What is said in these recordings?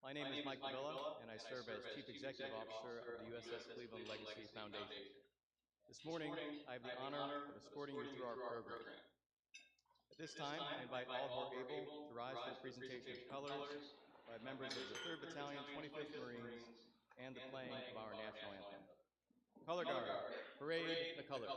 My name is Mike Davila, and I serve as Chief Executive Officer of the USS Cleveland Legacy Foundation. This morning, I have the honor of escorting you through our program. At this time, I invite all who are able to rise for the presentation of colors by members of the 3rd Battalion, 25th Marines, and the playing of our national anthem. Color Guard, parade the colors.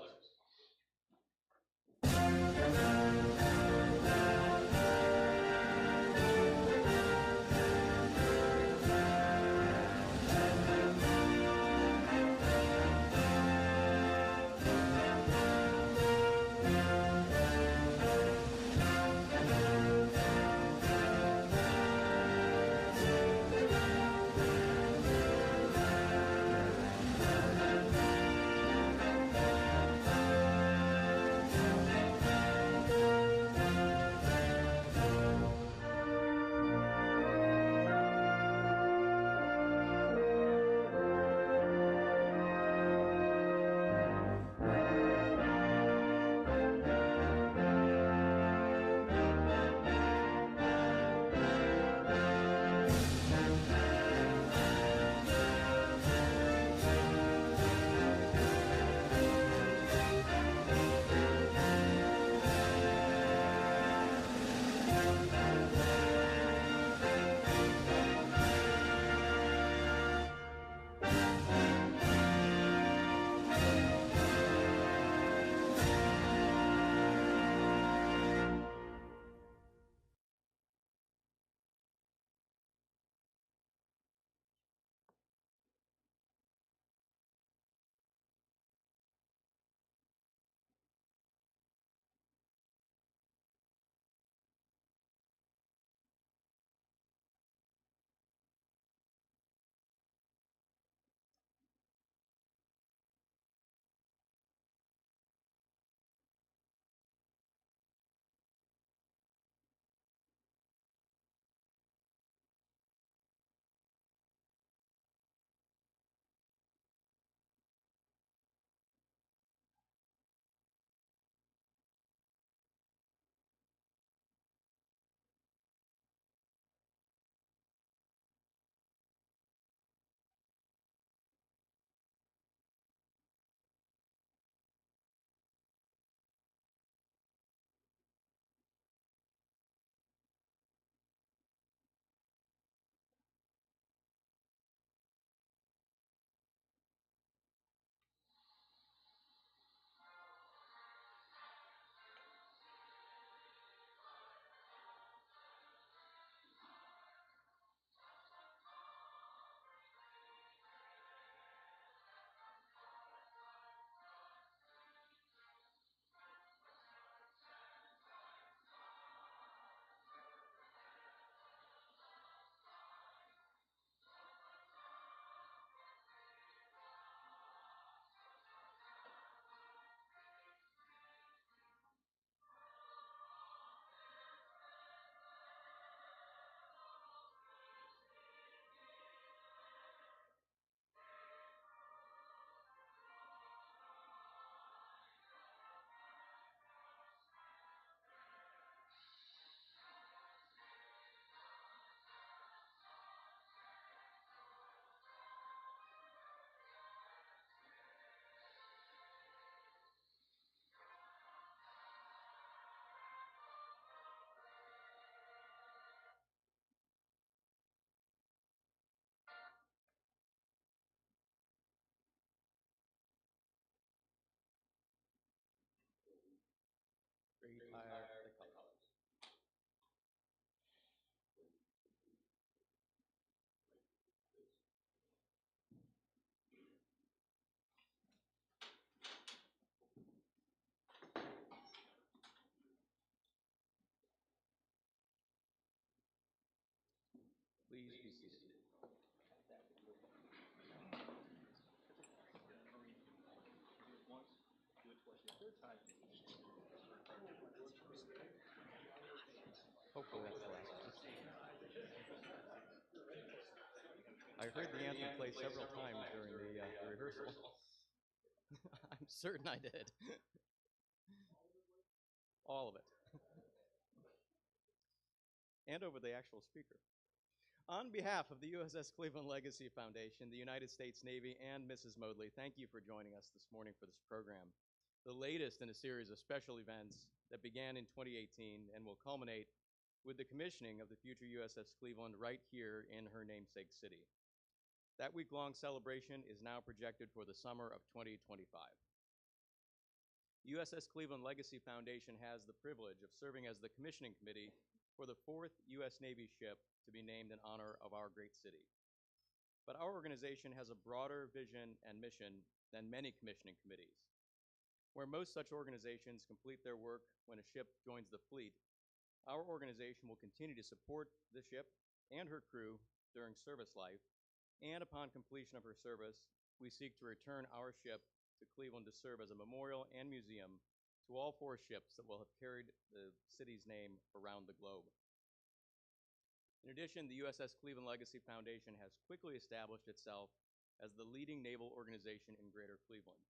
Retire the colors. Please be seated. Hopefully that's the last one. I heard the anthem play several times during the rehearsal. I'm certain I did. All of it. And over the actual speaker. On behalf of the USS Cleveland Legacy Foundation, the United States Navy, and Mrs. Modley, thank you for joining us this morning for this program, the latest in a series of special events that began in 2018 and will culminate with the commissioning of the future USS Cleveland right here in her namesake city. That week-long celebration is now projected for the summer of 2025. USS Cleveland Legacy Foundation has the privilege of serving as the commissioning committee for the 4th U.S. Navy ship to be named in honor of our great city. But our organization has a broader vision and mission than many commissioning committees. Where most such organizations complete their work when a ship joins the fleet, our organization will continue to support the ship and her crew during service life, and upon completion of her service, we seek to return our ship to Cleveland to serve as a memorial and museum to all 4 ships that will have carried the city's name around the globe. In addition, the USS Cleveland Legacy Foundation has quickly established itself as the leading naval organization in Greater Cleveland.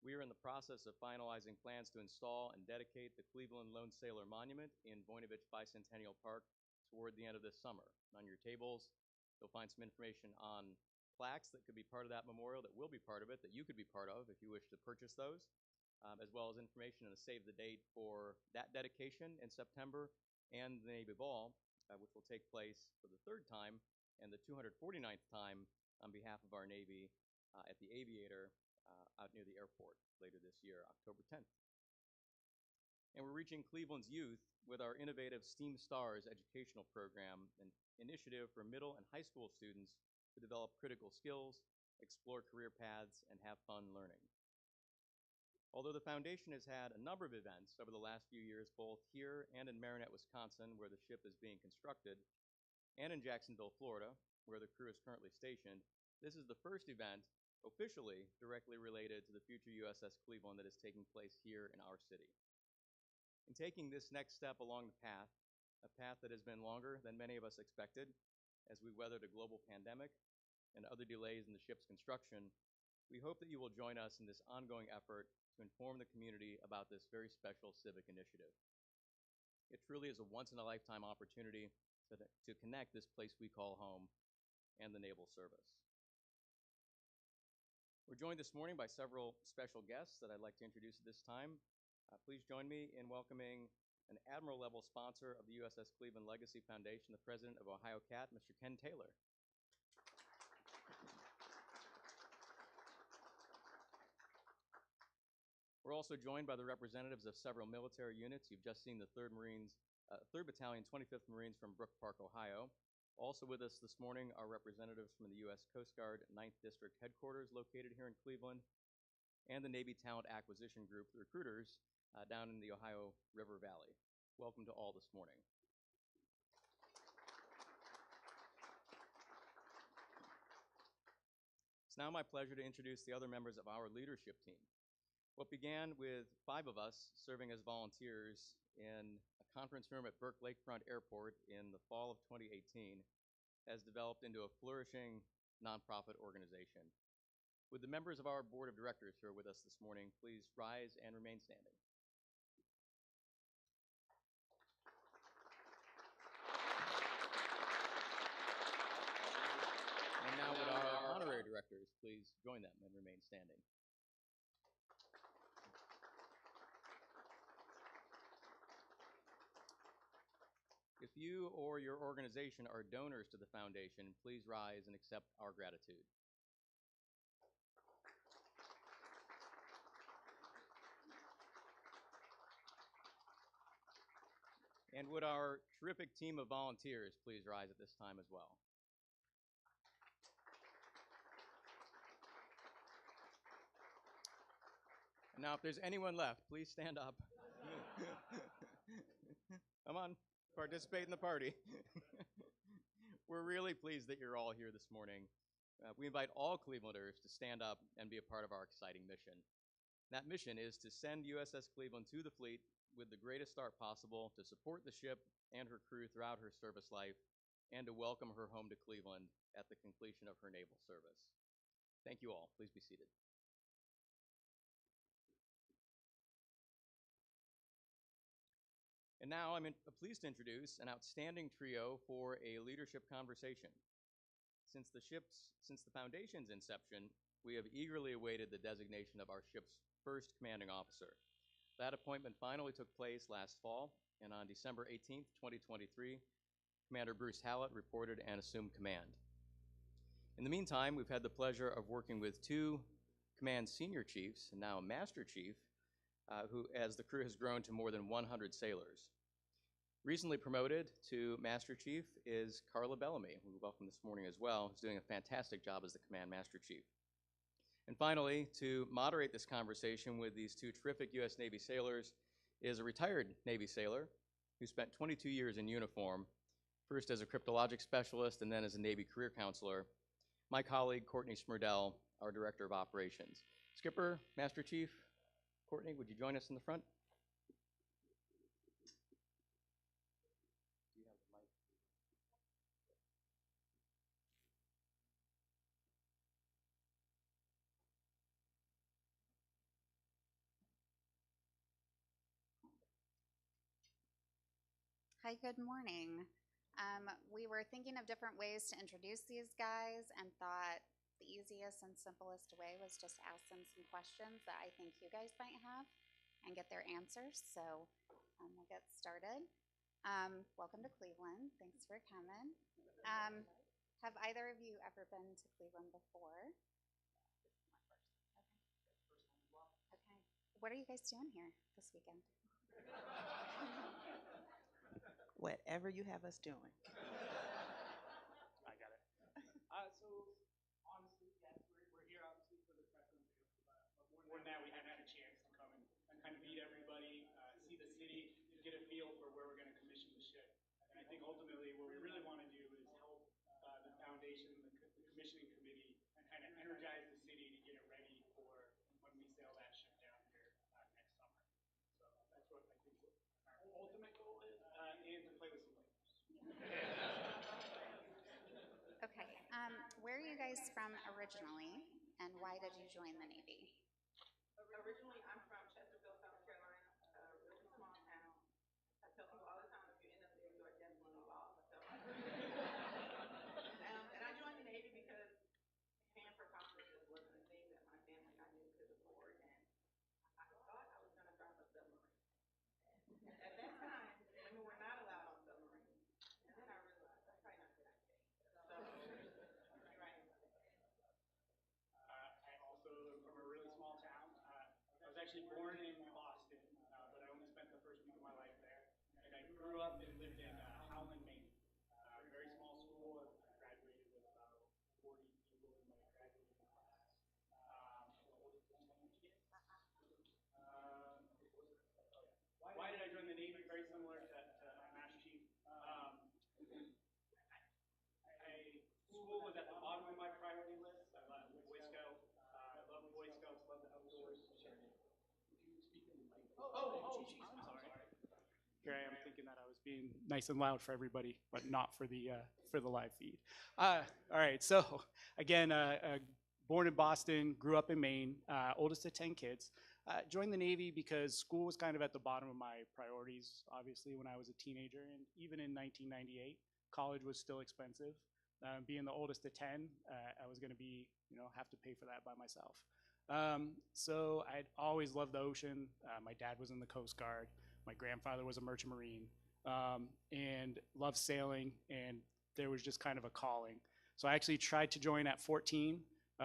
We are in the process of finalizing plans to install and dedicate the Cleveland Lone Sailor Monument in Voinovich Bicentennial Park toward the end of this summer. On your tables, you'll find some information on plaques that could be part of that memorial, that will be part of it, that you could be part of if you wish to purchase those, as well as information and a save the date for that dedication in September and the Navy Ball, which will take place for the 3rd time and the 249th time on behalf of our Navy at the Aviator out near the airport later this year, October 10th. And we're reaching Cleveland's youth with our innovative STEAM Stars educational program, an initiative for middle and high school students to develop critical skills, explore career paths, and have fun learning. Although the foundation has had a number of events over the last few years, both here and in Marinette, Wisconsin, where the ship is being constructed, and in Jacksonville, Florida, where the crew is currently stationed, this is the first event officially directly related to the future USS Cleveland that is taking place here in our city. In taking this next step along the path, a path that has been longer than many of us expected as we weathered a global pandemic and other delays in the ship's construction, we hope that you will join us in this ongoing effort to inform the community about this very special civic initiative. It truly is a once-in-a-lifetime opportunity to connect this place we call home and the naval service. We're joined this morning by several special guests that I'd like to introduce at this time. Please join me in welcoming an admiral-level sponsor of the USS Cleveland Legacy Foundation, the president of Ohio CAT, Mr. Ken Taylor. We're also joined by the representatives of several military units. You've just seen the 3rd Battalion, 25th Marines from Brook Park, Ohio. Also with us this morning are representatives from the U.S. Coast Guard 9th District Headquarters located here in Cleveland, and the Navy Talent Acquisition Group, the recruiters, down in the Ohio River Valley. Welcome to all this morning. It's now my pleasure to introduce the other members of our leadership team. What began with 5 of us serving as volunteers in a conference room at Burke Lakefront Airport in the fall of 2018 has developed into a flourishing nonprofit organization. Would the members of our board of directors who are with us this morning please rise and remain standing? And now would our honorary directors please join them and remain standing? If you or your organization are donors to the foundation, please rise and accept our gratitude. And would our terrific team of volunteers please rise at this time as well? And now, if there's anyone left, please stand up. Come on, participate in the party. We're really pleased that you're all here this morning. We invite all Clevelanders to stand up and be a part of our exciting mission. That mission is to send USS Cleveland to the fleet with the greatest start possible, to support the ship and her crew throughout her service life, and to welcome her home to Cleveland at the completion of her naval service. Thank you all. Please be seated. And now I'm pleased to introduce an outstanding trio for a leadership conversation. Since the Foundation's inception, we have eagerly awaited the designation of our ship's first commanding officer. That appointment finally took place last fall, and on December 18th, 2023, Commander Bruce Hallett reported and assumed command. In the meantime, we've had the pleasure of working with two command senior chiefs, and now a master chief, who, as the crew has grown to more than 100 sailors. Recently promoted to Master Chief is Carla Bellamy, who we welcome this morning as well, who's doing a fantastic job as the Command Master Chief. And finally, to moderate this conversation with these two terrific U.S. Navy sailors is a retired Navy sailor who spent 22 years in uniform, first as a cryptologic specialist and then as a Navy career counselor, my colleague, Courtney Smerdell, our Director of Operations. Skipper, Master Chief, Courtney, would you join us in the front? Hi, good morning. We were thinking of different ways to introduce these guys and thought the easiest and simplest way was just ask them some questions that I think you guys might have and get their answers. So we'll get started. Welcome to Cleveland. Thanks for coming. Have either of you ever been to Cleveland before? Okay. What are you guys doing here this weekend? Whatever you have us doing. I got it. So honestly, yes, we're here obviously for the Crest Unveiling, but more than that, we haven't had a chance to come and kind of meet everybody, see the city, get a feel for where we're going to commission the ship. And I think ultimately what we really want to do is help the foundation, the commissioning committee, and kind of energize the city to get it ready for when we sail that ship down here next summer. So that's what I think our ultimate goal is, and to play with some players. Okay. Where are you guys from originally, and why did you join the Navy? Originally, I'm from Chesterfield, South Carolina, a really small town. I tell people all the time, if you end up there, you are definitely lost. So, and I joined the Navy because paying for conferences wasn't a thing that my family I knew could afford, and I thought I was going to drive a submarine. At that time, women were not allowed on submarines, and then I realized that's probably not a good idea. So, here I am. I also am from a really small town. I was actually born in Boston, but I only spent the first week of my life there. And I grew up and lived in Howland, Maine. Very small school. I graduated with about 40 people in my graduating class. Why did I join the Navy? Very similar to Master Chief. School was at the bottom of my priority list. I love Boy Scouts. I love Boy Scouts. Love the outdoors. I'm sorry. Here I am thinking that I was being nice and loud for everybody, but not for the live feed. All right. So again, born in Boston, grew up in Maine, oldest of 10 kids. Joined the Navy because school was kind of at the bottom of my priorities, obviously, when I was a teenager. And even in 1998, college was still expensive. Being the oldest of 10, I was going to have to pay for that by myself. So I'd always loved the ocean. My dad was in the Coast Guard. My grandfather was a merchant marine, and loved sailing. And there was just kind of a calling. So I actually tried to join at 14.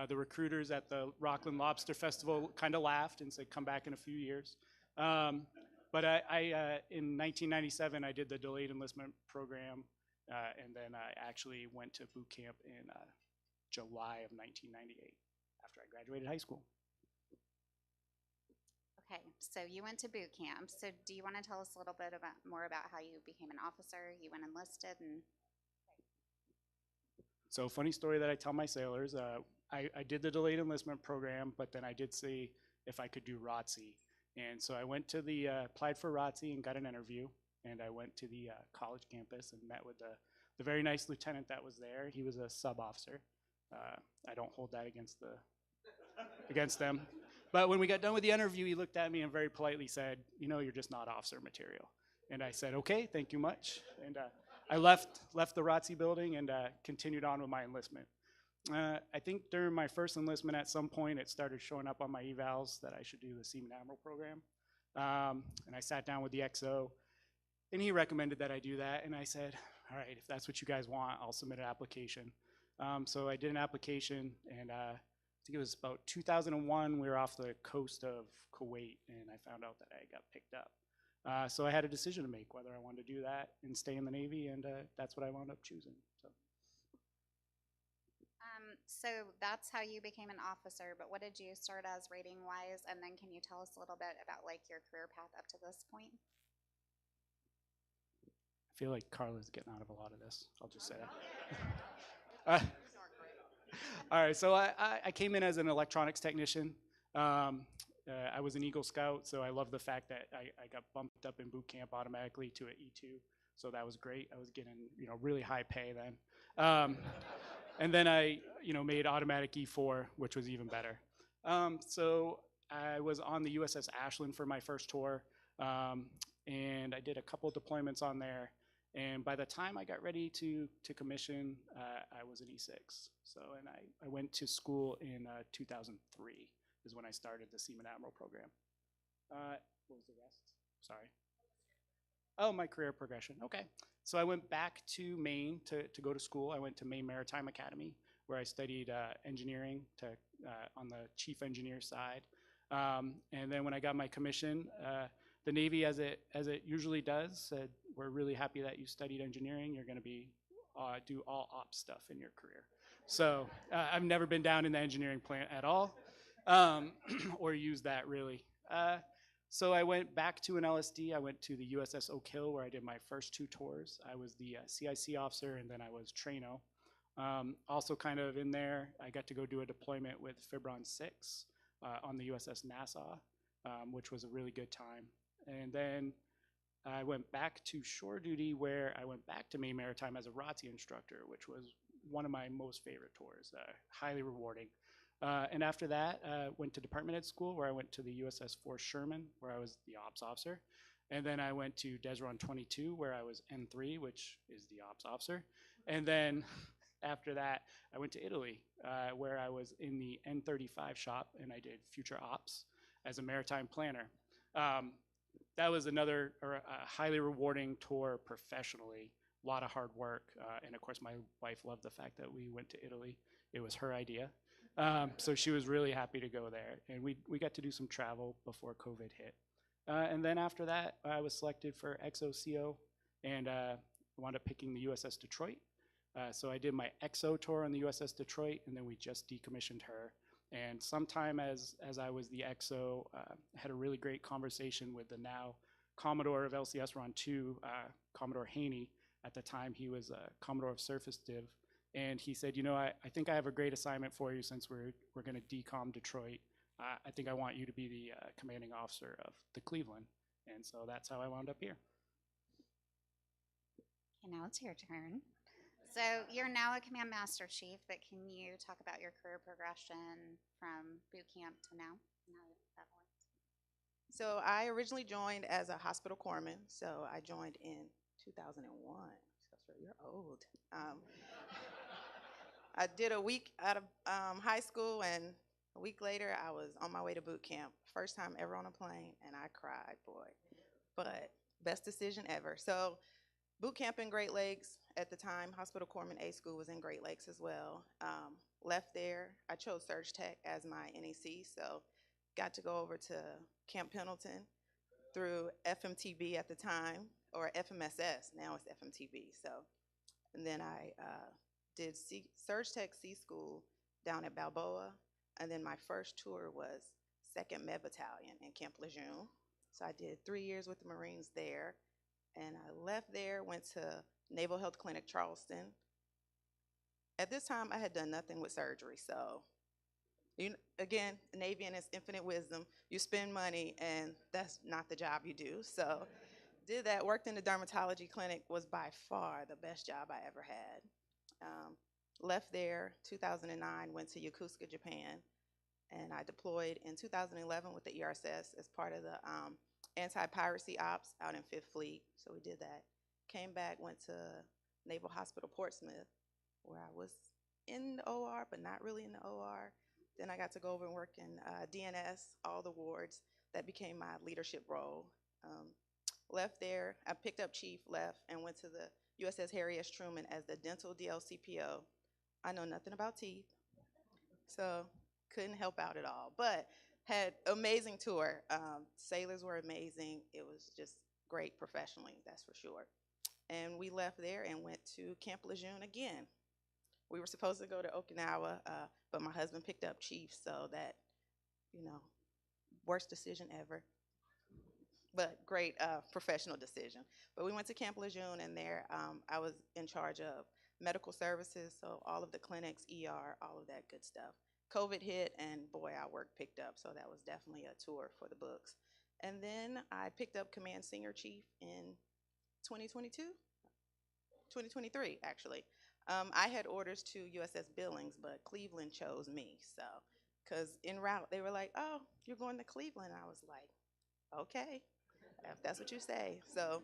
The recruiters at the Rockland Lobster Festival kind of laughed and said, come back in a few years. But in 1997, I did the delayed enlistment program, and then I actually went to boot camp in July of 1998 after I graduated high school. Okay, so you went to boot camp. So do you want to tell us a little bit more about how you became an officer, you went enlisted, and... So funny story that I tell my sailors, I did the delayed enlistment program, but then I did see if I could do ROTC. And so I went to applied for ROTC and got an interview. And I went to the college campus and met with the very nice lieutenant that was there. He was a sub officer. I don't hold that against them. But when we got done with the interview, he looked at me and very politely said, you're just not officer material. And I said, okay, thank you much. And I left the ROTC building and continued on with my enlistment. I think during my first enlistment at some point, it started showing up on my evals that I should do the Seaman Admiral program. And I sat down with the XO, and he recommended that I do that. And I said, all right, if that's what you guys want, I'll submit an application. So I did an application, and I think it was about 2001. We were off the coast of Kuwait, and I found out that I got picked up. So I had a decision to make whether I wanted to do that and stay in the Navy, and that's what I wound up choosing. So that's how you became an officer, but what did you start as rating wise? And then can you tell us a little bit about like your career path up to this point? I feel like Carla's getting out of a lot of this. I'll just say that. All right, so I came in as an electronics technician. I was an Eagle Scout, so I love the fact that I got bumped up in boot camp automatically to an E2, so that was great. I was getting really high pay then. And then I made automatic E4, which was even better. So I was on the USS Ashland for my first tour, and I did a couple deployments on there. And by the time I got ready to commission, I was an E6. So, and I went to school in 2003 is when I started the Seaman Admiral program. What was the rest? Sorry. Oh, my career progression. Okay. So I went back to Maine to go to school. I went to Maine Maritime Academy, where I studied engineering on the chief engineer side. And then when I got my commission, the Navy, as it usually does, said, we're really happy that you studied engineering. You're going to do all ops stuff in your career. So I've never been down in the engineering plant at all, or used that really. So I went back to an LSD. I went to the USS Oak Hill, where I did my first 2 tours. I was the CIC officer, and then I was Traino. Also kind of in there, I got to go do a deployment with Fibron 6 on the USS Nassau, which was a really good time. And then I went back to shore duty, where I went back to Maine Maritime as a ROTC instructor, which was one of my most favorite tours, highly rewarding. And after that, went to department head school, where I went to the USS Fort Sherman, where I was the ops officer. And then I went to Desron 22, where I was N3, which is the ops officer. And then after that, I went to Italy, where I was in the N35 shop, and I did future ops as a maritime planner. That was another highly rewarding tour professionally. A lot of hard work, and of course, my wife loved the fact that we went to Italy. It was her idea. So she was really happy to go there, and we got to do some travel before COVID hit. And then after that, I was selected for XOCO, and wound up picking the USS Detroit. So I did my XO tour on the USS Detroit, and then we just decommissioned her. And sometime as I was the XO, had a really great conversation with the now Commodore of LCS Ron 2, Commodore Haney. At the time, he was Commodore of Surface Div. And he said, I think I have a great assignment for you, since we're going to decom Detroit. I think I want you to be the commanding officer of the Cleveland. And so that's how I wound up here. Okay, now it's your turn. So you're now a command master chief, but can you talk about your career progression from boot camp to now? So I originally joined as a hospital corpsman. So I joined in 2001. So you're old. I did a week out of high school, and a week later I was on my way to boot camp. First time ever on a plane, and I cried, boy. But best decision ever. So boot camp in Great Lakes at the time. Hospital Corpsman A School was in Great Lakes as well. Left there. I chose Surge Tech as my NEC, so got to go over to Camp Pendleton through FMTB at the time, or FMSS. Now it's FMTB. So, and then I did Surge Tech C School down at Balboa, and then my first tour was 2nd Med Battalion in Camp Lejeune. So I did 3 years with the Marines there. And I left there, went to Naval Health Clinic Charleston. At this time, I had done nothing with surgery. So, again, Navy and its infinite wisdom, you spend money, and that's not the job you do. So, did that, worked in the dermatology clinic, was by far the best job I ever had. Left there, 2009, went to Yokosuka, Japan, and I deployed in 2011 with the ERSS as part of the anti-piracy ops out in Fifth Fleet, so we did that. Came back, went to Naval Hospital Portsmouth, where I was in the OR, but not really in the OR. Then I got to go over and work in DNS, all the wards. That became my leadership role. Left there, I picked up chief, left, and went to the USS Harry S. Truman as the dental DLCPO. I know nothing about teeth, so couldn't help out at all, but had amazing tour. Sailors were amazing. It was just great professionally, that's for sure. And we left there and went to Camp Lejeune again. We were supposed to go to Okinawa, but my husband picked up chief, so that, you know, worst decision ever, but great professional decision. But we went to Camp Lejeune, and there I was in charge of medical services, so all of the clinics, ER, all of that good stuff. COVID hit, and boy, our work picked up, so that was definitely a tour for the books. And then I picked up Command Senior Chief in 2022, 2023, actually. I had orders to USS Billings, but Cleveland chose me, so, because en route, they were like, oh, you're going to Cleveland. I was like, okay, if that's what you say. So,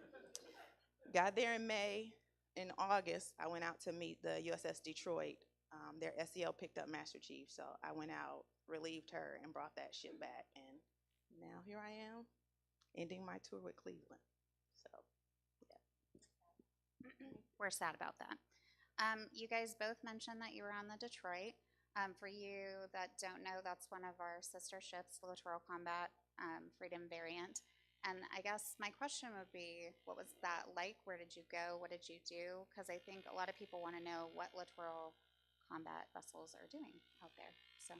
got there in May. In August, I went out to meet the USS Detroit. Their SEL picked up Master Chief, so I went out, relieved her, and brought that ship back. And now here I am, ending my tour with Cleveland. So, yeah. We're sad about that. You guys both mentioned that you were on the Detroit. For you that don't know, that's one of our sister ships, the Littoral Combat Freedom Variant. And I guess my question would be, what was that like? Where did you go? What did you do? Because I think a lot of people want to know what littoral combat vessels are doing out there. So,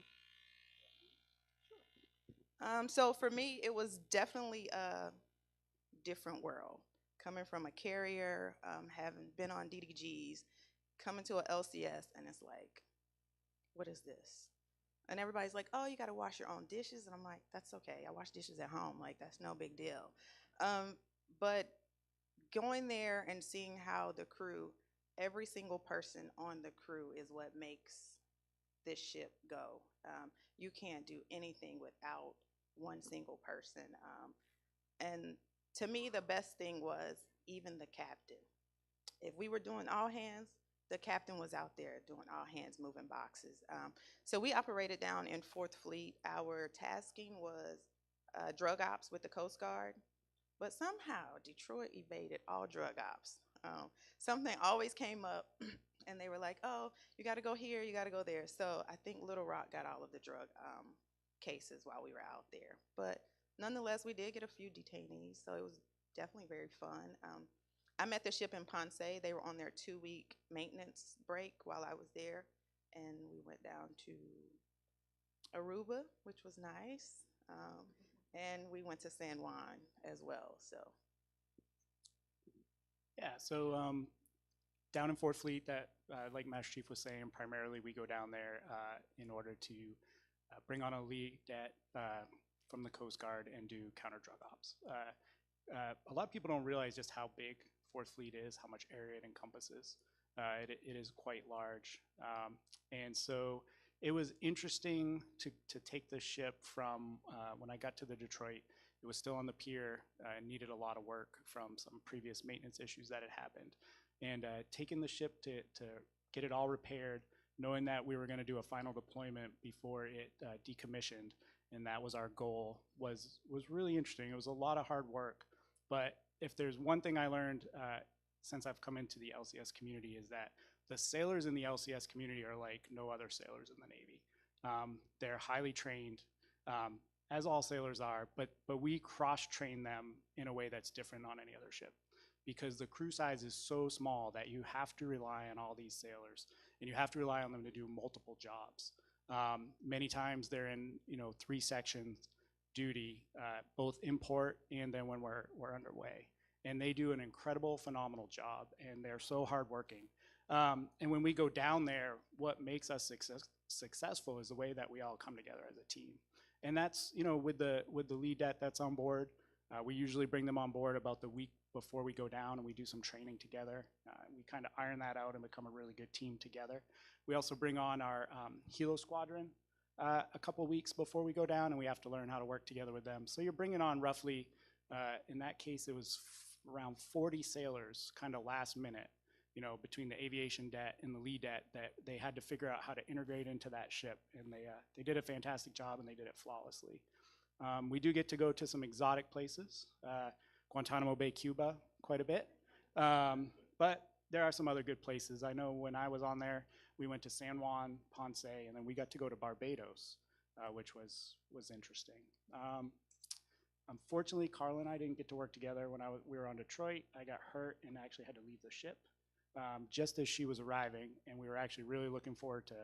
So for me, it was definitely a different world. Coming from a carrier, having been on DDGs, coming to an LCS, and it's like, what is this? And everybody's like, oh, you got to wash your own dishes. And I'm like, that's okay. I wash dishes at home. Like, that's no big deal. But going there and seeing how the crew, every single person on the crew is what makes this ship go. You can't do anything without one single person. And to me, the best thing was even the captain. If we were doing all hands, the captain was out there doing all hands, moving boxes. So we operated down in 4th Fleet. Our tasking was drug ops with the Coast Guard. But somehow Detroit evaded all drug ops. Something always came up, and they were like, oh, you got to go here, you got to go there. So I think Little Rock got all of the drug cases while we were out there. But nonetheless, we did get a few detainees, so it was definitely very fun. I met the ship in Ponce. They were on their 2-week maintenance break while I was there, and we went down to Aruba, which was nice, and we went to San Juan as well. So, Yeah, so down in 4th Fleet, that like Master Chief was saying, primarily we go down there in order to bring on a lead from the Coast Guard and do counter drug ops. A lot of people don't realize just how big 4th Fleet is, how much area it encompasses. It is quite large. And so it was interesting to take the ship from, when I got to the Detroit, it was still on the pier and needed a lot of work from some previous maintenance issues that had happened. And taking the ship to get it all repaired, knowing that we were going to do a final deployment before it decommissioned, and that was our goal, was really interesting. It was a lot of hard work. But if there's one thing I learned since I've come into the LCS community, is that the sailors in the LCS community are like no other sailors in the Navy. They're highly trained, as all sailors are, but we cross-train them in a way that's different on any other ship, because the crew size is so small that you have to rely on all these sailors, and you have to rely on them to do multiple jobs. Many times they're in 3 sections duty, both in port and then when we're underway. And they do an incredible, phenomenal job, and they're so hardworking. And when we go down there, what makes us successful is the way that we all come together as a team. And that's, with the lead that's on board, we usually bring them on board about the week before we go down, and we do some training together. We kind of iron that out and become a really good team together. We also bring on our Helo Squadron a couple weeks before we go down, and we have to learn how to work together with them. So you're bringing on roughly In that case, it was around 40 sailors, kind of last minute, you know, between the aviation debt and the lee debt, that they had to figure out how to integrate into that ship, and they did a fantastic job, and they did it flawlessly. We do get to go to some exotic places, Guantanamo Bay, Cuba, quite a bit, but there are some other good places. I know when I was on there, we went to San Juan, Ponce, and then we got to go to Barbados, which was interesting. Unfortunately, Carla and I didn't get to work together when we were on Detroit. I got hurt and actually had to leave the ship just as she was arriving, and we were actually really looking forward to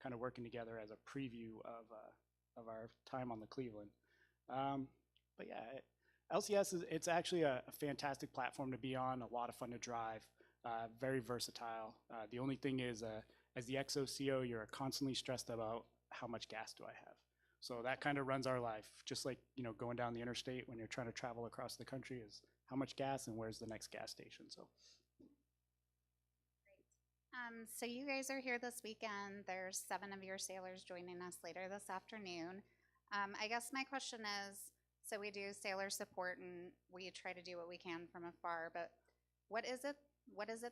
kind of working together as a preview of our time on the Cleveland. But yeah, LCS it's actually a fantastic platform to be on, a lot of fun to drive, very versatile. The only thing is, as the XOCO, you're constantly stressed about how much gas do I have. So that kind of runs our life, just like, you know, going down the interstate when you're trying to travel across the country is how much gas and where's the next gas station. So. So you guys are here this weekend. There's 7 of your sailors joining us later this afternoon. I guess my question is, so we do sailor support and we try to do what we can from afar, but what is it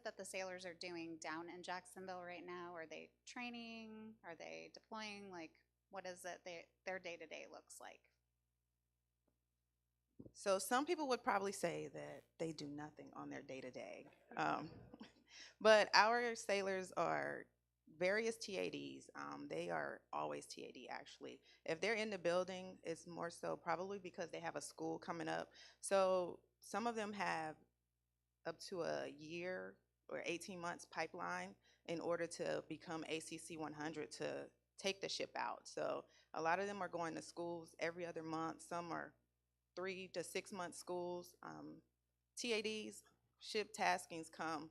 that the sailors are doing down in Jacksonville right now? Are they training? Are they deploying? Like, what is it their day-to-day looks like? So some people would probably say that they do nothing on their day-to-day. But our sailors are various TADs. They are always TAD, actually. If they're in the building, it's more so probably because they have a school coming up. So some of them have up to a year or 18 months pipeline in order to become ACC 100 to take the ship out. So a lot of them are going to schools every other month. Some are 3 to 6 month schools. TADs, ship taskings come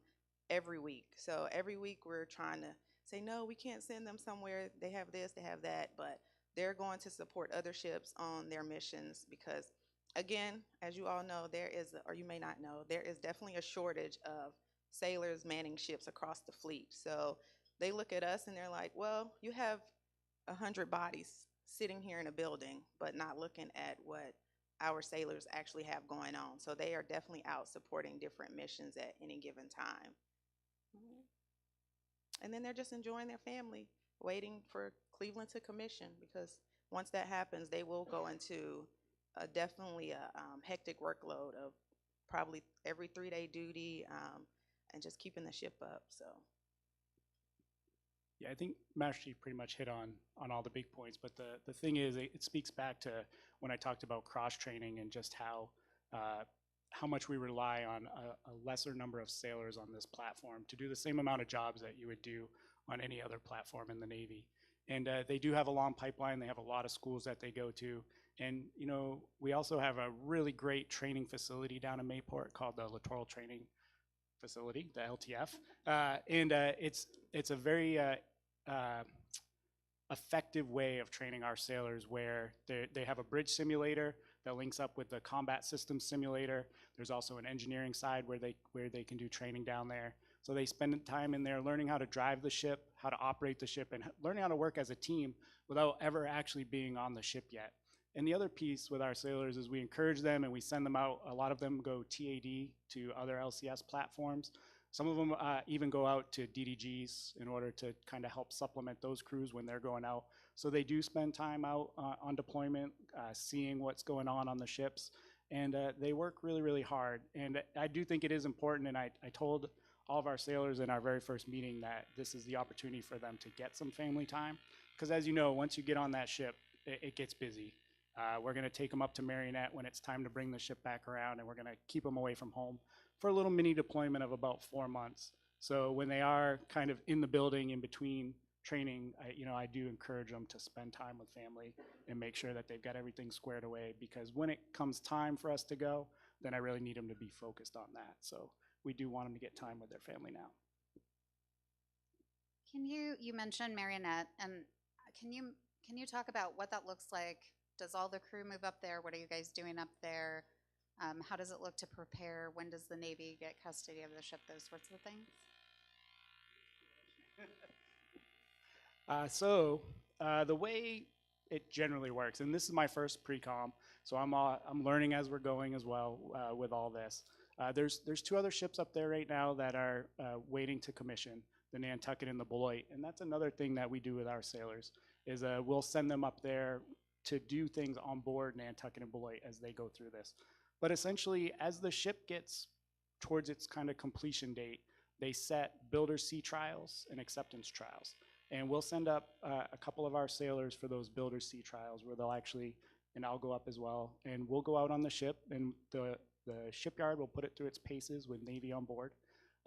every week. So every week we're trying to say, no, we can't send them somewhere. They have this, they have that, but they're going to support other ships on their missions because, again, as you all know, there is, or you may not know, there is definitely a shortage of sailors manning ships across the fleet. So they look at us and they're like, well, you have 100 bodies sitting here in a building, but not looking at what our sailors actually have going on. So they are definitely out supporting different missions at any given time. And then they're just enjoying their family, waiting for Cleveland to commission, because once that happens, they will go into definitely a hectic workload of probably every 3-day duty and just keeping the ship up. So. Yeah, I think Master Chief pretty much hit on all the big points, but the thing is, it speaks back to when I talked about cross-training and just how much we rely on a lesser number of sailors on this platform to do the same amount of jobs that you would do on any other platform in the Navy. And they do have a long pipeline. They have a lot of schools that they go to. And, you know, we also have a really great training facility down in Mayport called the Littoral Training Facility, the LTF. And it's a very effective way of training our sailors, where they have a bridge simulator that links up with the combat systems simulator. There's also an engineering side where they can do training down there. So they spend time in there learning how to drive the ship, how to operate the ship, and learning how to work as a team without ever actually being on the ship yet. And the other piece with our sailors is we encourage them and we send them out. A lot of them go TAD to other LCS platforms. Some of them even go out to DDGs in order to kind of help supplement those crews when they're going out. So they do spend time out on deployment, seeing what's going on the ships, and they work really, really hard. And I do think it is important, and I told all of our sailors in our very first meeting that this is the opportunity for them to get some family time. Because as you know, once you get on that ship, it gets busy. We're going to take them up to Marionette when it's time to bring the ship back around, and we're going to keep them away from home for a little mini deployment of about 4 months. So when they are kind of in the building in between training, I do encourage them to spend time with family and make sure that they've got everything squared away, because when it comes time for us to go, then I really need them to be focused on that. So we do want them to get time with their family now. You mentioned Marionette, and can you talk about what that looks like? Does all the crew move up there? What are you guys doing up there? How does it look to prepare? When does the Navy get custody of the ship? Those sorts of things. So the way it generally works. And this is my first pre-com, so I'm learning as we're going as well with all this. There's 2 other ships up there right now that are waiting to commission, the Nantucket and the Beloit. And that's another thing that we do with our sailors, is we'll send them up there to do things on board Nantucket and Beloit as they go through this. But essentially, as the ship gets towards its kind of completion date, they set builder sea trials and acceptance trials. And we'll send up a couple of our sailors for those builder sea trials where they'll actually, and I'll go up as well, and we'll go out on the ship, and the shipyard will put it through its paces with Navy on board.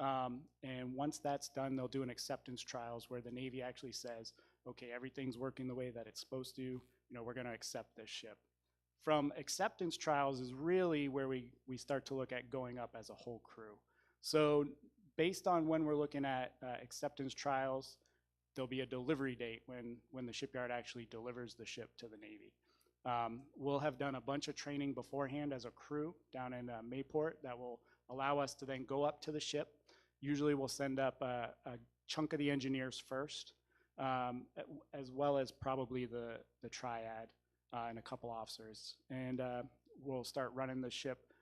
And once that's done, they'll do an acceptance trials where the Navy actually says, okay, everything's working the way that it's supposed to, we're gonna accept this ship. From acceptance trials is really where we start to look at going up as a whole crew. So based on when we're looking at acceptance trials, there'll be a delivery date when the shipyard actually delivers the ship to the Navy. We'll have done a bunch of training beforehand as a crew down in Mayport that will allow us to then go up to the ship. Usually we'll send up a chunk of the engineers first, as well as probably the triad and a couple officers. And we'll start running the ship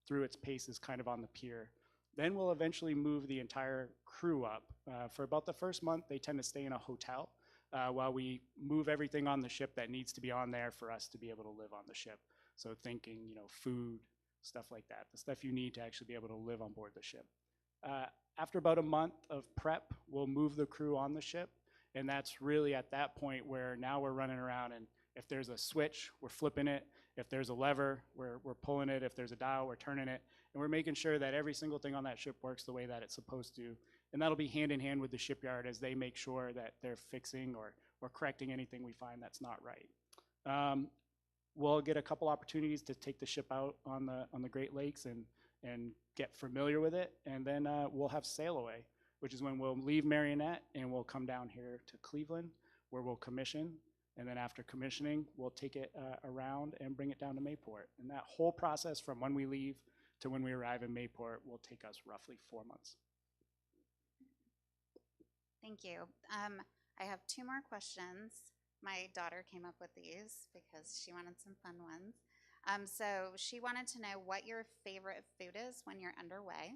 through its paces kind of on the pier. Then we'll eventually move the entire crew up. For about the first month, they tend to stay in a hotel while we move everything on the ship that needs to be on there for us to be able to live on the ship. So thinking, food, stuff like that, the stuff you need to actually be able to live on board the ship. After about a month of prep, we'll move the crew on the ship. And that's really at that point where now we're running around, and if there's a switch, we're flipping it. If there's a lever, we're pulling it. If there's a dial, we're turning it. And we're making sure that every single thing on that ship works the way that it's supposed to. And that'll be hand in hand with the shipyard as they make sure that they're fixing or correcting anything we find that's not right. We'll get a couple opportunities to take the ship out on the Great Lakes and get familiar with it. And then we'll have sail away, which is when we'll leave Marionette and we'll come down here to Cleveland, where we'll commission. And then after commissioning, we'll take it around and bring it down to Mayport. And that whole process from when we leave to when we arrive in Mayport will take us roughly 4 months. Thank you. I have 2 more questions. My daughter came up with these because she wanted some fun ones. So she wanted to know what your favorite food is when you're underway.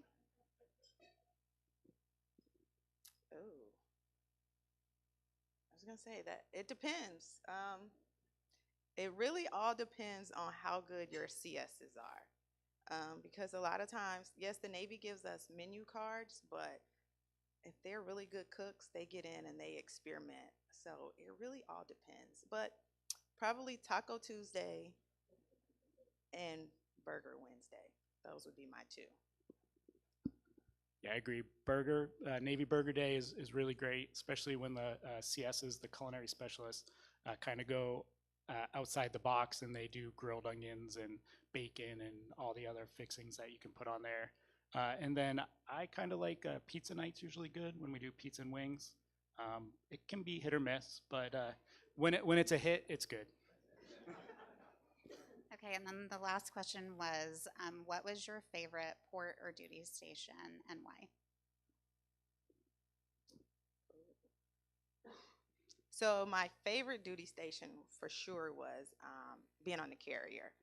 Oh, I was gonna say that it depends. It really all depends on how good your CSs are. Because a lot of times, yes, the Navy gives us menu cards, but if they're really good cooks, they get in and they experiment. So it really all depends. But probably Taco Tuesday and Burger Wednesday. Those would be my 2. Yeah, I agree. Navy Burger Day is really great, especially when the CSs, the culinary specialists, kind of go outside the box and they do grilled onions and bacon and all the other fixings that you can put on there. And then I kind of like pizza night's usually good when we do pizza and wings. It can be hit or miss, but when it's a hit, it's good. Okay, and then the last question was, what was your favorite port or duty station and why? So my favorite duty station for sure was being on the carrier.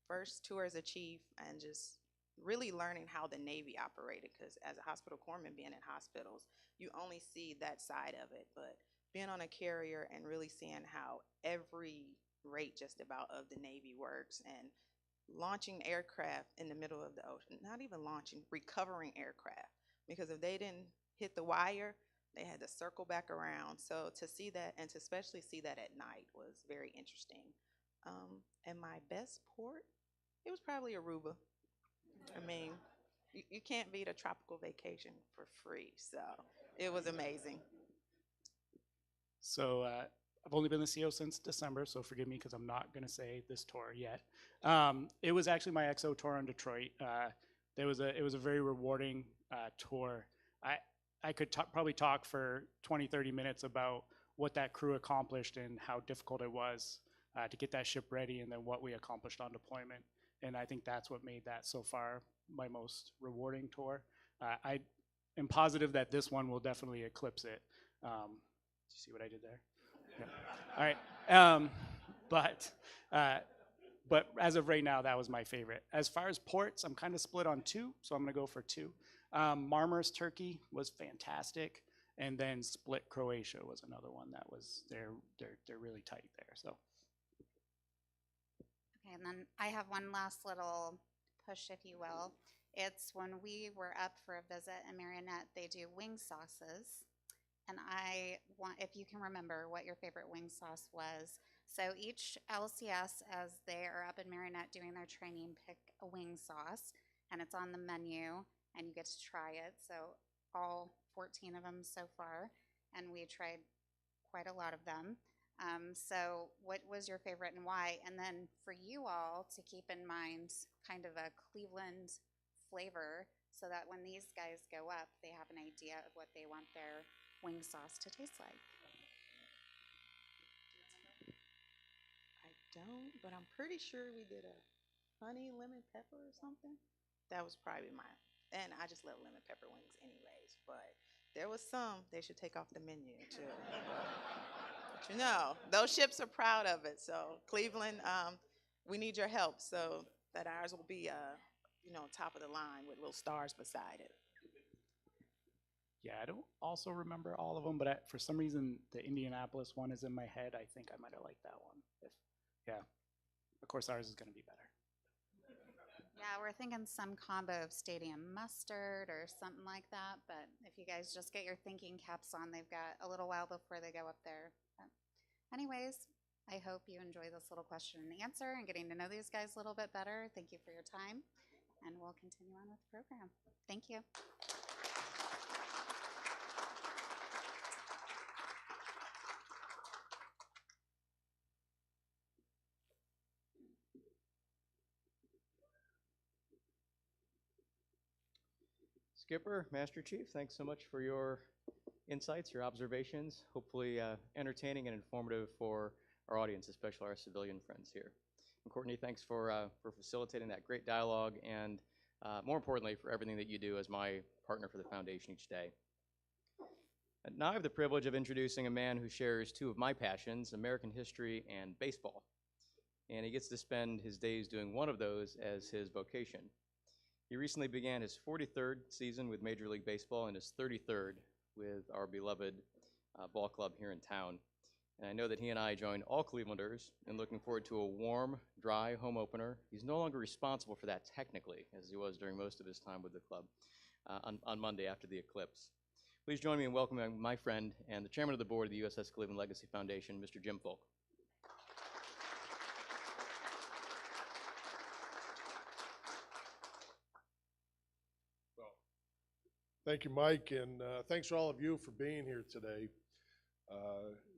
First tour as a chief and just really learning how the Navy operated, because as a hospital corpsman being in hospitals, you only see that side of it. But being on a carrier and really seeing how every rate just about of the Navy works, and launching aircraft in the middle of the ocean, not even launching, recovering aircraft, because if they didn't hit the wire, they had to circle back around. So to see that, and to especially see that at night, was very interesting. And my best port, it was probably Aruba. I mean, you can't beat a tropical vacation for free. So it was amazing. So I've only been the CO since December, so forgive me because I'm not going to say this tour yet. It was actually my XO tour on Detroit. It was a very rewarding tour. I could probably talk for 20, 30 minutes about what that crew accomplished and how difficult it was to get that ship ready, and then what we accomplished on deployment. And I think that's what made that so far my most rewarding tour. I am positive that this one will definitely eclipse it. Did you see what I did there? All right. But as of right now, that was my favorite. As far as ports, I'm kind of split on two, so I'm going to go for two. Marmaris, Turkey was fantastic, and then Split, Croatia was another one that was they're really tight there. So. Okay, and then I have one last little push, if you will. It's when we were up for a visit in Marionette, they do wing sauces. And I want, if you can remember what your favorite wing sauce was. So each LCS, as they are up in Marionette doing their training, pick a wing sauce, and it's on the menu, and you get to try it. So all 14 of them so far, and we tried quite a lot of them. So what was your favorite and why? And then for you all to keep in mind kind of a Cleveland flavor so that when these guys go up, they have an idea of what they want their wing sauce to taste like. I don't, but I'm pretty sure we did a honey lemon pepper or something. That was probably mine. And I just love lemon pepper wings anyways, but there was some they should take off the menu too. But you know, those ships are proud of it. So Cleveland, we need your help so that ours will be, top of the line with little stars beside it. Yeah, I don't also remember all of them, but for some reason the Indianapolis one is in my head. I think I might have liked that one. Yeah, of course ours is going to be better. Yeah, we're thinking some combo of stadium mustard or something like that. But if you guys just get your thinking caps on, they've got a little while before they go up there. But anyways, I hope you enjoy this little question and answer and getting to know these guys a little bit better. Thank you for your time, and we'll continue on with the program. Thank you. Skipper, Master Chief, thanks so much for your insights, your observations, hopefully entertaining and informative for our audience, especially our civilian friends here. And Courtney, thanks for facilitating that great dialogue and more importantly, for everything that you do as my partner for the foundation each day. And now I have the privilege of introducing a man who shares two of my passions, American history and baseball. And he gets to spend his days doing one of those as his vocation. He recently began his 43rd season with Major League Baseball and his 33rd with our beloved ball club here in town. And I know that he and I join all Clevelanders in looking forward to a warm, dry home opener. He's no longer responsible for that technically, as he was during most of his time with the club on Monday after the eclipse. Please join me in welcoming my friend and the chairman of the board of the USS Cleveland Legacy Foundation, Mr. Jim Folk. Thank you, Mike, and thanks to all of you for being here today.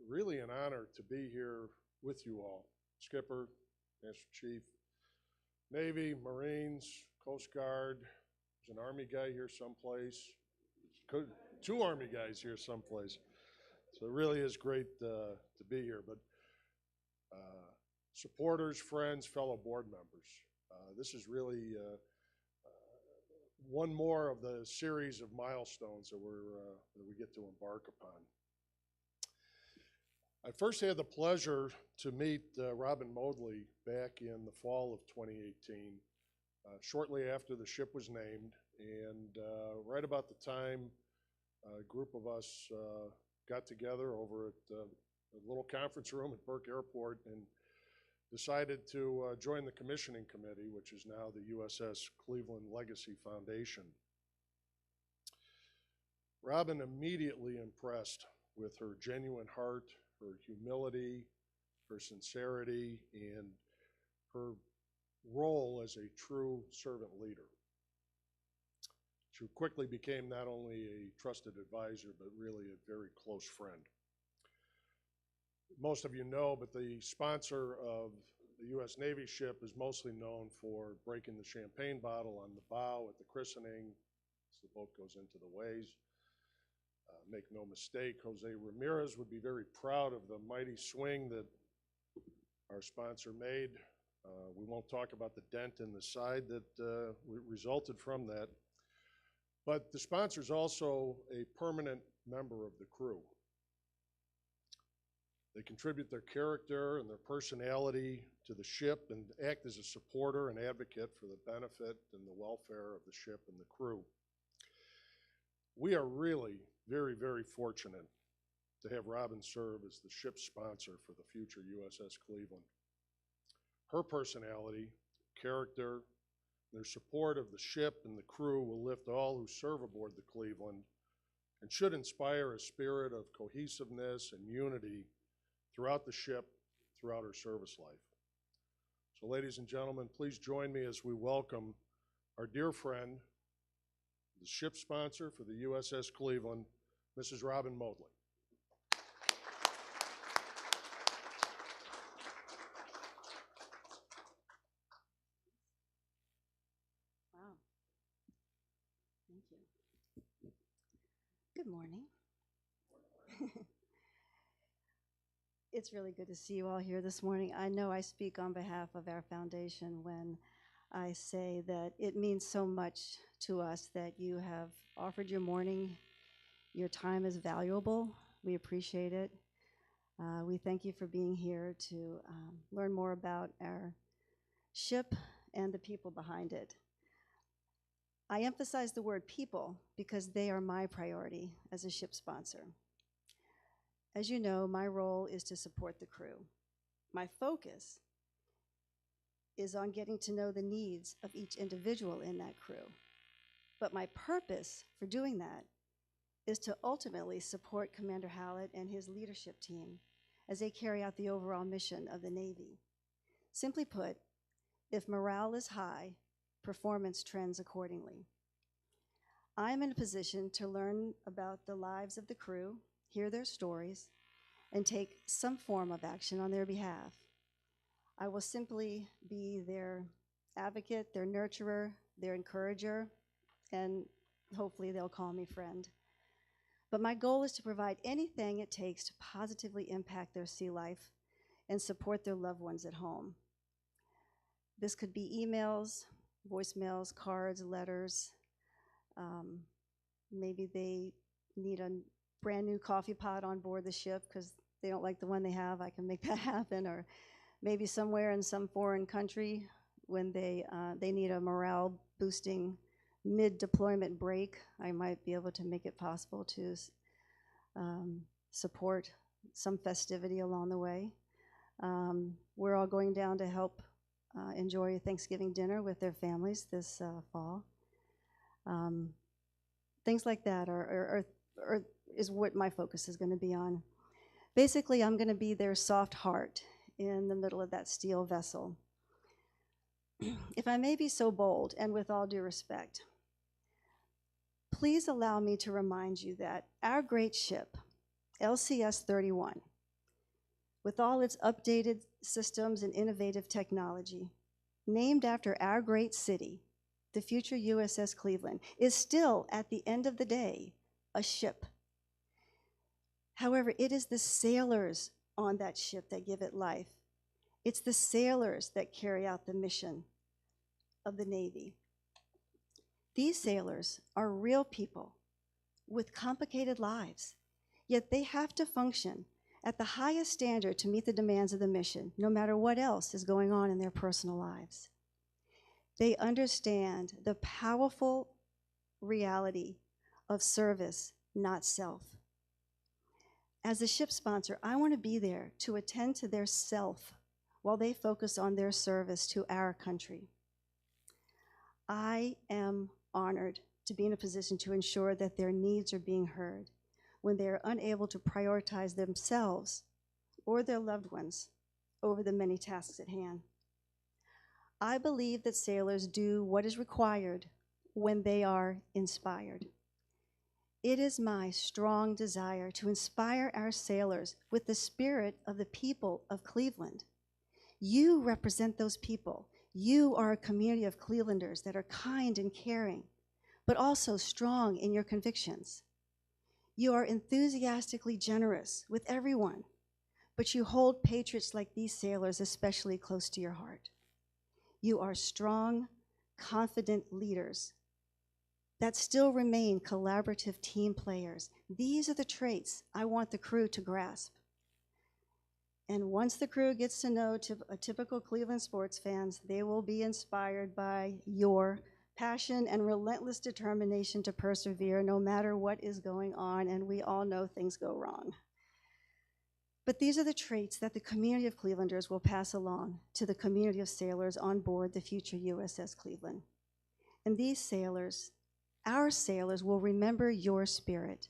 Really an honor to be here with you all. Skipper, Master Chief, Navy, Marines, Coast Guard, there's an Army guy here someplace, two Army guys here someplace. So it really is great to be here. But supporters, friends, fellow board members, this is really one more of the series of milestones that we get to embark upon. I first had the pleasure to meet Robin Modley back in the fall of 2018, shortly after the ship was named, and right about the time a group of us got together over at a little conference room at Burke Airport and decided to join the commissioning committee, which is now the USS Cleveland Legacy Foundation. Robin immediately impressed with her genuine heart, her humility, her sincerity, and her role as a true servant leader. She quickly became not only a trusted advisor, but really a very close friend. Most of you know, but the sponsor of the U.S. Navy ship is mostly known for breaking the champagne bottle on the bow at the christening as the boat goes into the waves. Make no mistake, Jose Ramirez would be very proud of the mighty swing that our sponsor made. We won't talk about the dent in the side that resulted from that. But the sponsor is also a permanent member of the crew. They contribute their character and their personality to the ship and act as a supporter and advocate for the benefit and the welfare of the ship and the crew. We are really very, very fortunate to have Robin serve as the ship's sponsor for the future USS Cleveland. Her personality, character, their support of the ship and the crew will lift all who serve aboard the Cleveland and should inspire a spirit of cohesiveness and unity throughout the ship, throughout her service life. So ladies and gentlemen, please join me as we welcome our dear friend, the ship sponsor for the USS Cleveland, Mrs. Robin Motley. Wow. Thank you. Good morning. It's really good to see you all here this morning. I know I speak on behalf of our foundation when I say that it means so much to us that you have offered your morning. Your time is valuable. We appreciate it. We thank you for being here to learn more about our ship and the people behind it. I emphasize the word people because they are my priority as a ship sponsor. As you know, my role is to support the crew. My focus is on getting to know the needs of each individual in that crew. But my purpose for doing that is to ultimately support Commander Hallett and his leadership team as they carry out the overall mission of the Navy. Simply put, if morale is high, performance trends accordingly. I am in a position to learn about the lives of the crew, hear their stories, and take some form of action on their behalf. I will simply be their advocate, their nurturer, their encourager, and hopefully they'll call me friend. But my goal is to provide anything it takes to positively impact their sea life and support their loved ones at home. This could be emails, voicemails, cards, letters. Maybe they need a brand new coffee pot on board the ship because they don't like the one they have. I can make that happen. Or maybe somewhere in some foreign country when they need a morale boosting mid-deployment break, I might be able to make it possible to support some festivity along the way. We're all going down to help enjoy Thanksgiving dinner with their families this fall. Things like that is what my focus is going to be on. Basically, I'm going to be their soft heart in the middle of that steel vessel. If I may be so bold, and with all due respect, please allow me to remind you that our great ship, LCS 31, with all its updated systems and innovative technology, named after our great city, the future USS Cleveland, is still, at the end of the day, a ship. However, it is the sailors on that ship that give it life. It's the sailors that carry out the mission of the Navy. These sailors are real people with complicated lives, yet they have to function at the highest standard to meet the demands of the mission, no matter what else is going on in their personal lives. They understand the powerful reality of service, not self. As a ship sponsor, I want to be there to attend to their self while they focus on their service to our country. I am honored to be in a position to ensure that their needs are being heard when they are unable to prioritize themselves or their loved ones over the many tasks at hand. I believe that sailors do what is required when they are inspired. It is my strong desire to inspire our sailors with the spirit of the people of Cleveland. You represent those people. You are a community of Clevelanders that are kind and caring, but also strong in your convictions. You are enthusiastically generous with everyone, but you hold patriots like these sailors especially close to your heart. You are strong, confident leaders that still remain collaborative team players. These are the traits I want the crew to grasp. And once the crew gets to know a typical Cleveland sports fans, they will be inspired by your passion and relentless determination to persevere no matter what is going on, and we all know things go wrong. But these are the traits that the community of Clevelanders will pass along to the community of sailors on board the future USS Cleveland. And these sailors, our sailors, will remember your spirit.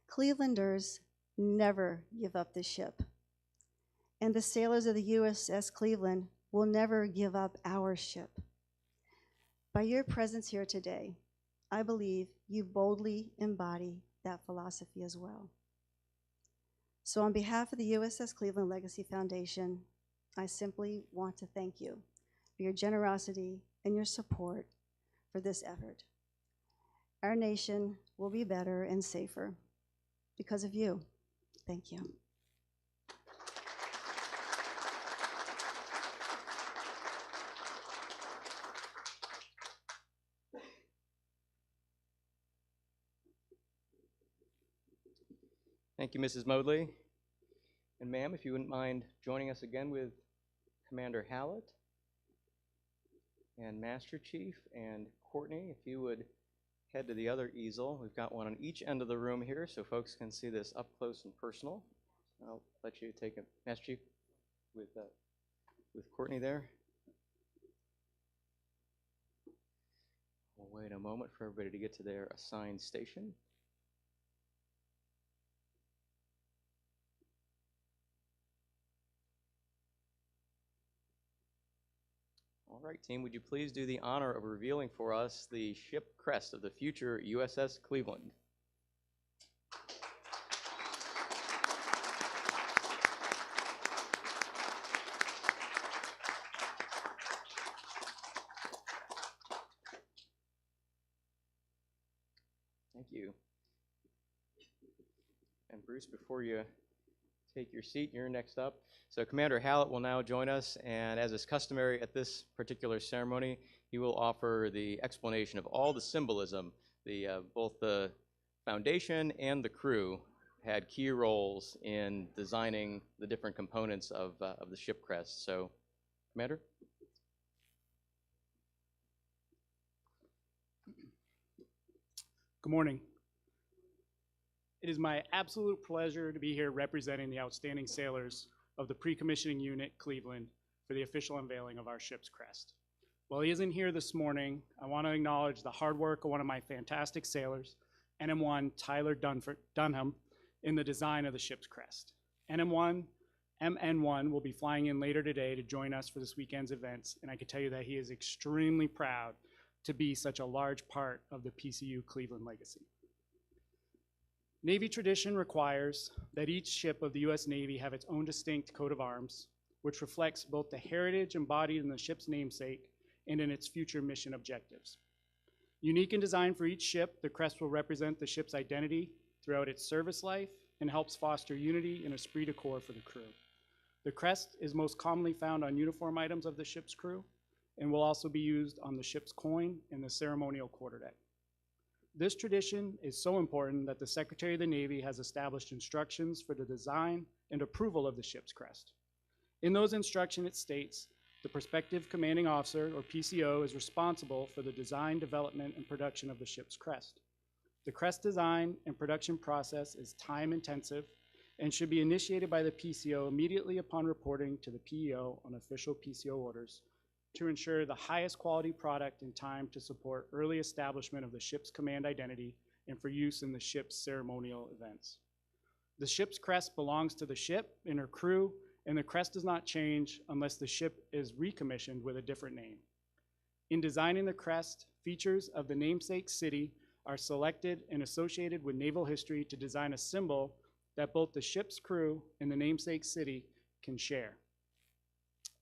Clevelanders never give up the ship. And the sailors of the USS Cleveland will never give up our ship. By your presence here today, I believe you boldly embody that philosophy as well. So on behalf of the USS Cleveland Legacy Foundation, I simply want to thank you for your generosity and your support for this effort. Our nation will be better and safer because of you. Thank you. Thank you, Mrs. Modley. And ma'am, if you wouldn't mind joining us again with Commander Hallett and Master Chief and Courtney, if you would head to the other easel. We've got one on each end of the room here so folks can see this up close and personal. I'll let you take it, Master Chief, with Courtney there. We'll wait a moment for everybody to get to their assigned station. All right, team, would you please do the honor of revealing for us the ship crest of the future USS Cleveland? Thank you. And Bruce, before you take your seat, you're next up. So Commander Hallett will now join us, and as is customary at this particular ceremony, he will offer the explanation of all the symbolism. Both the foundation and the crew had key roles in designing the different components of the ship crest. So, Commander? Good morning. It is my absolute pleasure to be here representing the outstanding sailors of the Pre-Commissioning Unit Cleveland for the official unveiling of our ship's crest. While he isn't here this morning, I want to acknowledge the hard work of one of my fantastic sailors, NM1 Tyler Dunham, in the design of the ship's crest. MN1 will be flying in later today to join us for this weekend's events, and I can tell you that he is extremely proud to be such a large part of the PCU Cleveland legacy. Navy tradition requires that each ship of the U.S. Navy have its own distinct coat of arms, which reflects both the heritage embodied in the ship's namesake and in its future mission objectives. Unique in design for each ship, the crest will represent the ship's identity throughout its service life and helps foster unity and esprit de corps for the crew. The crest is most commonly found on uniform items of the ship's crew and will also be used on the ship's coin and the ceremonial quarterdeck. This tradition is so important that the Secretary of the Navy has established instructions for the design and approval of the ship's crest. In those instructions, it states, the prospective commanding officer, or PCO, is responsible for the design, development, and production of the ship's crest. The crest design and production process is time-intensive and should be initiated by the PCO immediately upon reporting to the PEO on official PCO orders to ensure the highest quality product in time to support early establishment of the ship's command identity and for use in the ship's ceremonial events. The ship's crest belongs to the ship and her crew, and the crest does not change unless the ship is recommissioned with a different name. In designing the crest, features of the namesake city are selected and associated with naval history to design a symbol that both the ship's crew and the namesake city can share.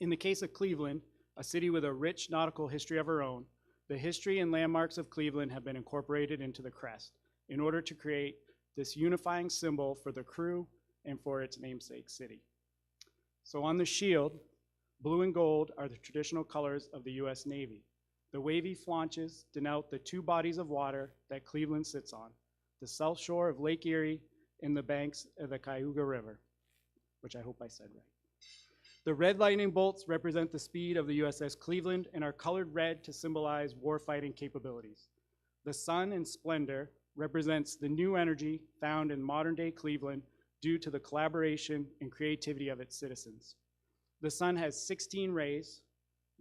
In the case of Cleveland, a city with a rich nautical history of her own, the history and landmarks of Cleveland have been incorporated into the crest in order to create this unifying symbol for the crew and for its namesake city. So on the shield, blue and gold are the traditional colors of the U.S. Navy. The wavy flaunches denote the two bodies of water that Cleveland sits on, the south shore of Lake Erie and the banks of the Cayuga River. which I hope I said right. The red lightning bolts represent the speed of the USS Cleveland and are colored red to symbolize warfighting capabilities. The sun in splendor represents the new energy found in modern-day Cleveland due to the collaboration and creativity of its citizens. The sun has 16 rays,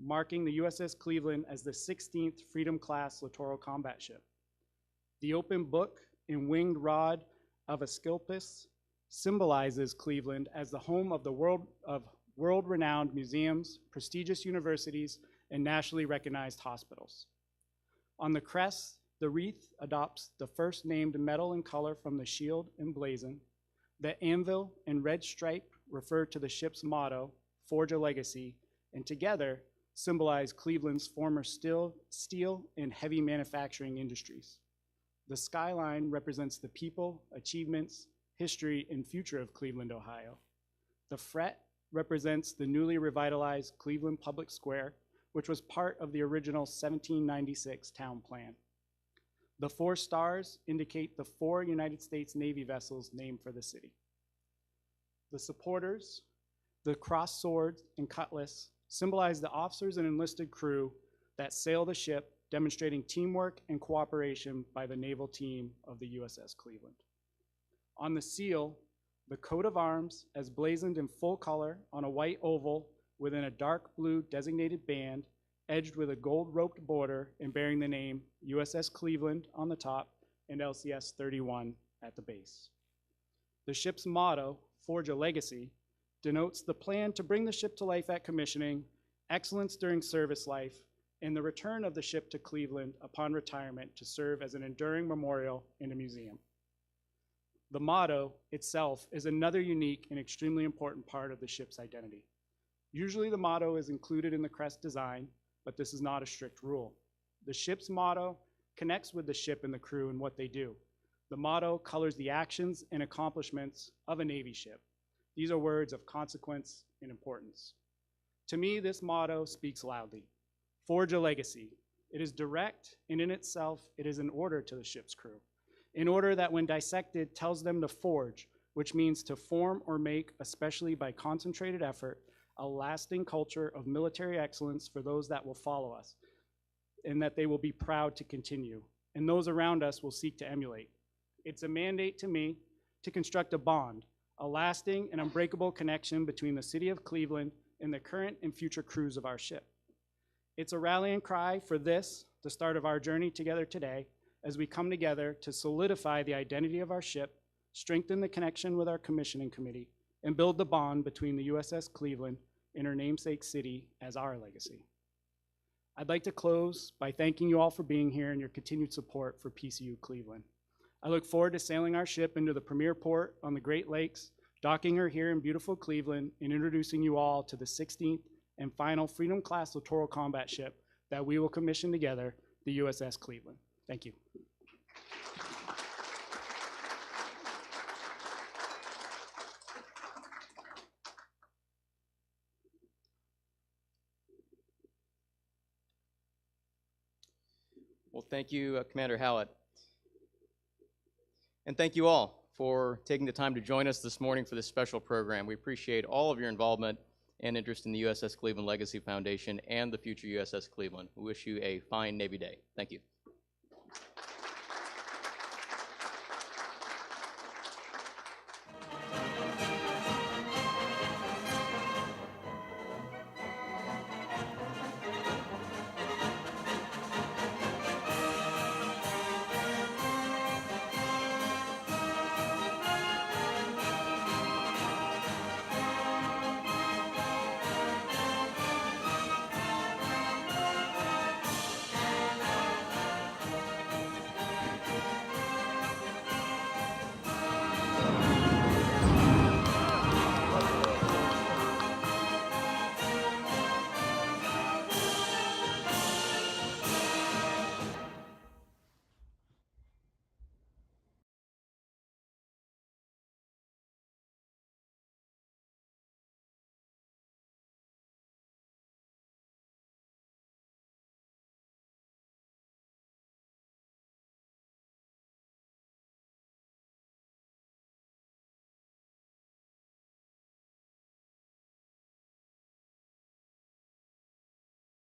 marking the USS Cleveland as the 16th Freedom-class littoral combat ship. The open book and winged rod of Asclepius symbolizes Cleveland as the home of the world-renowned museums, prestigious universities, and nationally recognized hospitals. On the crest, the wreath adopts the first named metal and color from the shield and blazon. The anvil and red stripe refer to the ship's motto, Forge a Legacy, and together symbolize Cleveland's former steel and heavy manufacturing industries. The skyline represents the people, achievements, history, and future of Cleveland, Ohio. The fret represents the newly revitalized Cleveland Public Square, which was part of the original 1796 town plan. The 4 stars indicate the 4 United States Navy vessels named for the city. The supporters, the crossed swords and cutlass, symbolize the officers and enlisted crew that sail the ship, demonstrating teamwork and cooperation by the naval team of the USS Cleveland. On the seal, the coat of arms, as blazoned in full color on a white oval within a dark blue designated band, edged with a gold roped border and bearing the name USS Cleveland on the top and LCS 31 at the base. The ship's motto, Forge a Legacy, denotes the plan to bring the ship to life at commissioning, excellence during service life, and the return of the ship to Cleveland upon retirement to serve as an enduring memorial in a museum. The motto itself is another unique and extremely important part of the ship's identity. Usually the motto is included in the crest design, but this is not a strict rule. The ship's motto connects with the ship and the crew and what they do. The motto colors the actions and accomplishments of a Navy ship. These are words of consequence and importance. To me, this motto speaks loudly. Forge a legacy. It is direct, and in itself, it is an order to the ship's crew. An order that, when dissected, tells them to forge, which means to form or make, especially by concentrated effort, a lasting culture of military excellence for those that will follow us, and that they will be proud to continue, and those around us will seek to emulate. It's a mandate to me to construct a bond, a lasting and unbreakable connection between the city of Cleveland and the current and future crews of our ship. It's a rallying cry for this, the start of our journey together today, as we come together to solidify the identity of our ship, strengthen the connection with our commissioning committee, and build the bond between the USS Cleveland and her namesake city as our legacy. I'd like to close by thanking you all for being here and your continued support for PCU Cleveland. I look forward to sailing our ship into the premier port on the Great Lakes, docking her here in beautiful Cleveland, and introducing you all to the 16th and final Freedom-class littoral combat ship that we will commission together, the USS Cleveland. Thank you. Well, thank you, Commander Hallett. And thank you all for taking the time to join us this morning for this special program. We appreciate all of your involvement and interest in the USS Cleveland Legacy Foundation and the future USS Cleveland. We wish you a fine Navy Day. Thank you.